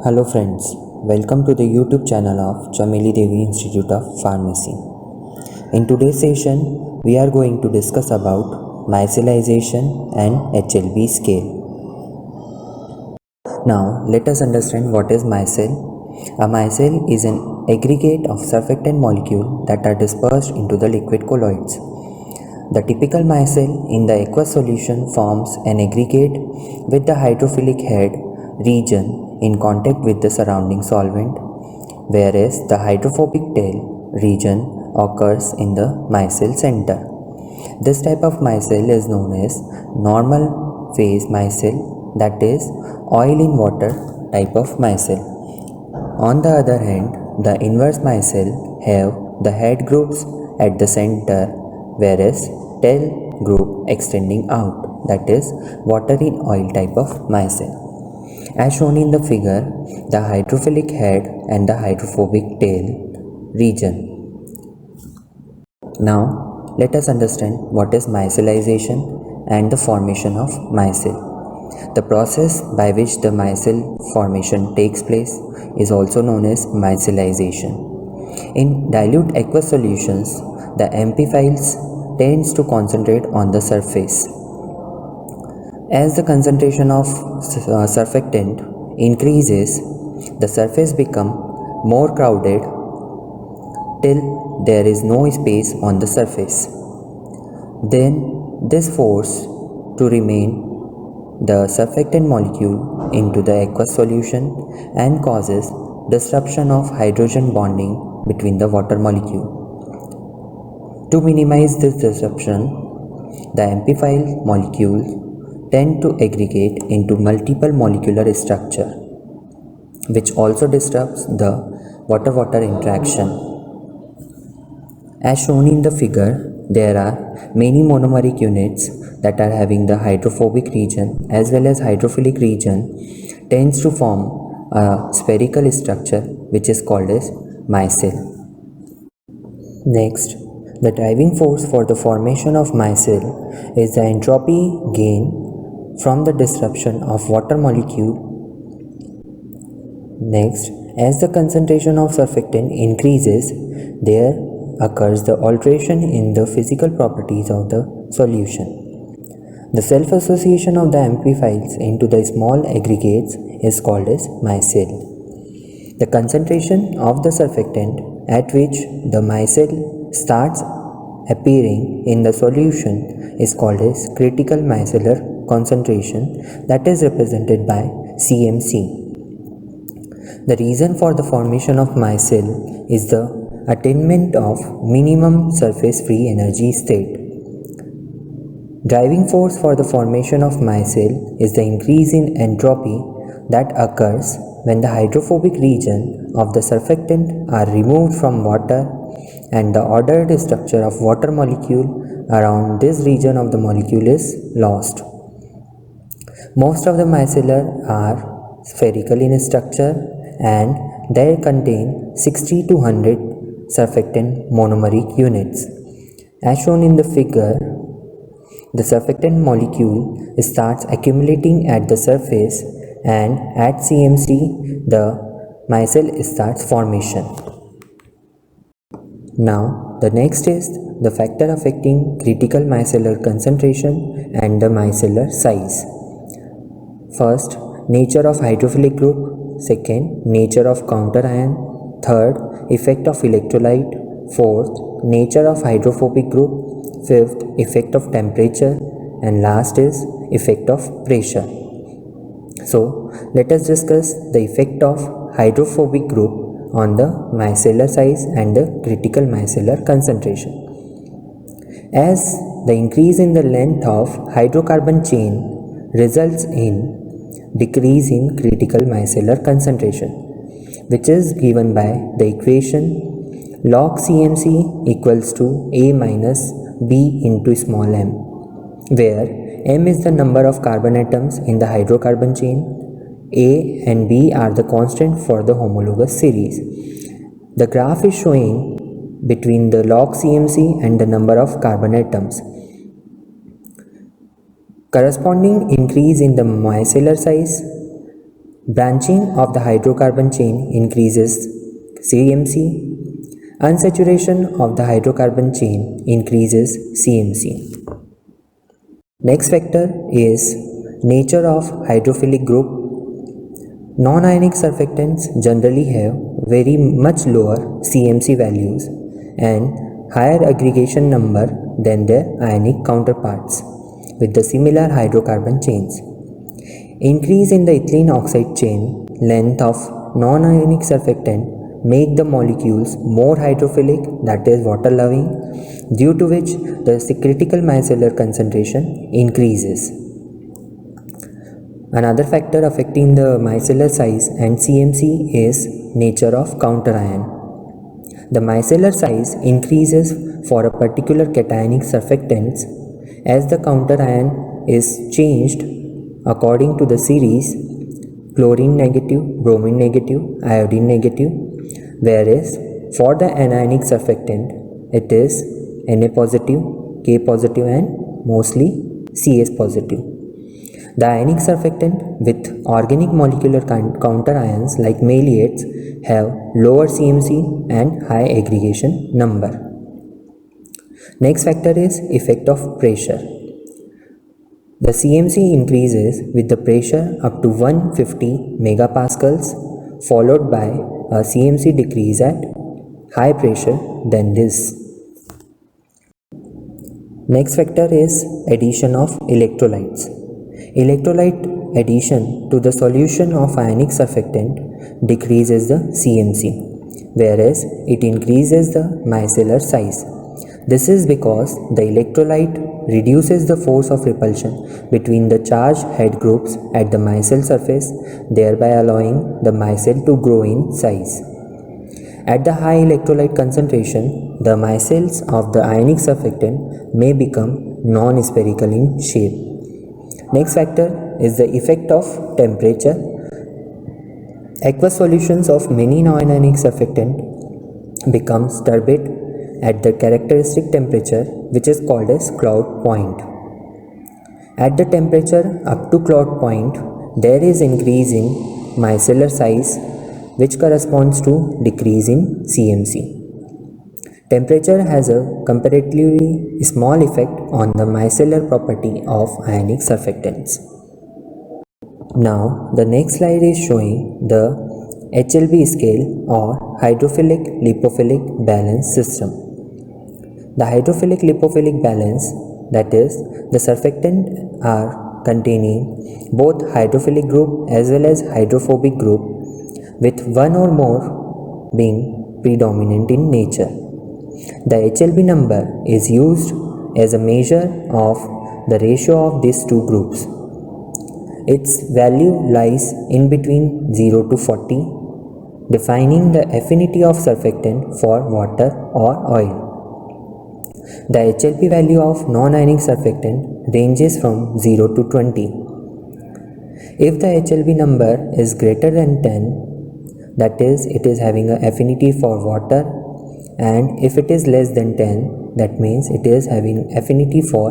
Hello friends, welcome to the YouTube channel of Chameli Devi Institute of Pharmacy. In today's session, we are going to discuss about micellization and HLB scale. Now, let us understand what is micelle. A micelle is an aggregate of surfactant molecules that are dispersed into the liquid colloids. The typical micelle in the aqueous solution forms an aggregate with the hydrophilic head region in contact with the surrounding solvent, whereas the hydrophobic tail region occurs in the micelle center. This type of micelle is known as normal phase micelle, that is oil in water type of micelle. On the other hand, the inverse micelle have the head groups at the center, whereas tail group extending out, that is water in oil type of micelle. As shown in the figure, the hydrophilic head and the hydrophobic tail region. Now, let us understand what is micellization and the formation of micelle. The process by which the micelle formation takes place is also known as micellization. In dilute aqueous solutions, the amphiphils tends to concentrate on the surface. As the concentration of surfactant increases, the surface becomes more crowded till there is no space on the surface. Then this force to remain the surfactant molecule into the aqueous solution and causes disruption of hydrogen bonding between the water molecule. To minimize this disruption, the amphiphile molecules tend to aggregate into multiple molecular structure, which also disrupts the water-water interaction. As shown in the figure, there are many monomeric units that are having the hydrophobic region as well as hydrophilic region tends to form a spherical structure which is called as micelle. Next, the driving force for the formation of micelle is the entropy gain from the disruption of water molecule. Next, as the concentration of surfactant increases, there occurs the alteration in the physical properties of the solution. The self-association of the amphiphils into the small aggregates is called as micelle. The concentration of the surfactant at which the micelle starts appearing in the solution is called as critical micellar concentration, that is represented by CMC. The reason for the formation of micelle is the attainment of minimum surface free energy state. Driving force for the formation of micelle is the increase in entropy that occurs when the hydrophobic region of the surfactant are removed from water and the ordered structure of water molecule around this region of the molecule is lost. Most of the micellar are spherical in structure and they contain 60 to 100 surfactant monomeric units. As shown in the figure, the surfactant molecule starts accumulating at the surface and at CMC the micelle starts formation. Now the next is the factor affecting critical micellar concentration and the micellar size. First, nature of hydrophilic group. Second, nature of counter ion. Third, effect of electrolyte. Fourth, nature of hydrophobic group. Fifth, effect of temperature. And last is effect of pressure. So, let us discuss the effect of hydrophobic group on the micellar size and the critical micellar concentration. As the increase in the length of hydrocarbon chain results in decrease in critical micellar concentration, which is given by the equation log CMC equals to A minus B into small m, where m is the number of carbon atoms in the hydrocarbon chain, A and B are the constant for the homologous series. The graph is showing between the log CMC and the number of carbon atoms. Corresponding increase in the micellar size Branching of the hydrocarbon chain increases CMC. Unsaturation of the hydrocarbon chain increases CMC. Next factor is nature of hydrophilic group. Non-ionic surfactants generally have very much lower CMC values and higher aggregation number than their ionic counterparts with the similar hydrocarbon chains. Increase in the ethylene oxide chain length of non-ionic surfactant make the molecules more hydrophilic, that is water loving, due to which the critical micellar concentration increases. Another factor affecting the micellar size and CMC is nature of counterion. The micellar size increases for a particular cationic surfactants as the counterion is changed according to the series chlorine negative, bromine negative, iodine negative, whereas for the anionic surfactant it is Na positive, K positive and mostly Cs positive. The ionic surfactant with organic molecular counterions like maleiates have lower CMC and high aggregation number. Next factor is effect of pressure. The CMC increases with the pressure up to 150 megapascals, followed by a CMC decrease at high pressure than this. Next factor is addition of electrolytes. Electrolyte addition to the solution of ionic surfactant decreases the CMC, whereas it increases the micellar size. This is because the electrolyte reduces the force of repulsion between the charged head groups at the micelle surface, thereby allowing the micelle to grow in size. At the high electrolyte concentration, the micelles of the ionic surfactant may become non-spherical in shape. Next factor is the effect of temperature. Aqueous solutions of many non-ionic surfactant becomes turbid at the characteristic temperature, which is called as cloud point. At the temperature up to cloud point, there is increase in micellar size, which corresponds to decrease in CMC. Temperature has a comparatively small effect on the micellar property of ionic surfactants. Now, the next slide is showing the HLB scale or hydrophilic lipophilic balance system. The hydrophilic lipophilic balance, that is, the surfactant are containing both hydrophilic group as well as hydrophobic group, with one or more being predominant in nature. The HLB number is used as a measure of the ratio of these two groups. Its value lies in between 0 to 40, defining the affinity of surfactant for water or oil. The HLP value of non-ionic surfactant ranges from 0 to 20. If the HLB number is greater than 10, that is, it is having an affinity for water, and if it is less than 10, that means it is having affinity for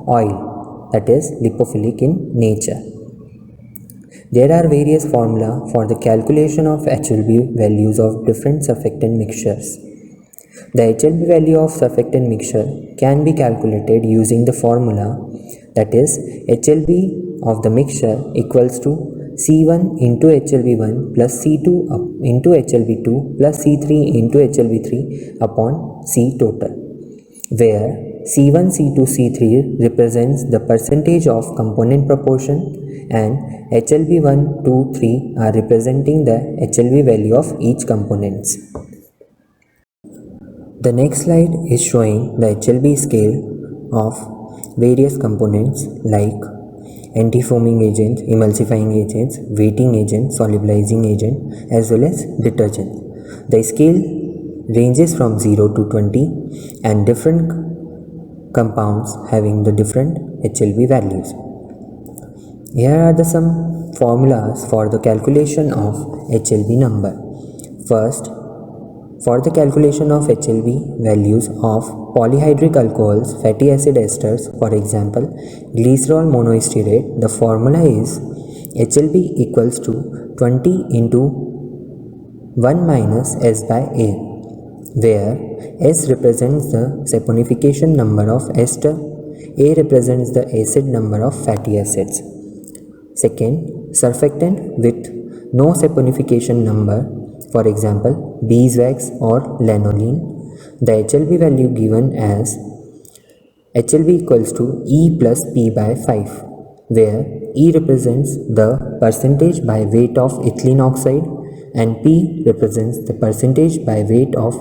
oil, that is lipophilic in nature. There are various formula for the calculation of HLB values of different surfactant mixtures. The HLB value of surfactant mixture can be calculated using the formula, that is HLB of the mixture equals to C1 into HLB1 plus C2 into HLB2 plus C3 into HLB3 upon C total, where C1, C2, C3 represents the percentage of component proportion and HLB1, 2, 3 are representing the HLB value of each components. The next slide is showing the HLB scale of various components like anti-foaming agents, emulsifying agents, weighting agent, solubilizing agent as well as detergent. The scale ranges from 0 to 20 and different compounds having the different HLB values. Here are some formulas for the calculation of HLB number. First, for the calculation of HLB values of polyhydric alcohols, fatty acid esters, for example, glycerol monoestearate, the formula is HLB equals to 20 into 1 minus S by A, where S represents the saponification number of ester, A represents the acid number of fatty acids. Second, surfactant with no saponification number, for example beeswax or lanolin, the HLB value given as HLB equals to E plus P by 5, where E represents the percentage by weight of ethylene oxide and P represents the percentage by weight of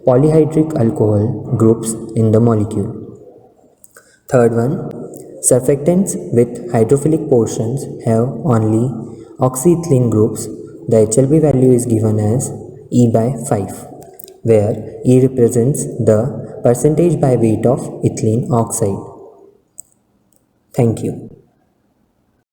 polyhydric alcohol groups in the molecule. Third one, surfactants with hydrophilic portions have only oxyethylene groups. The HLB value is given as E by 5, where E represents the percentage by weight of ethylene oxide. Thank you.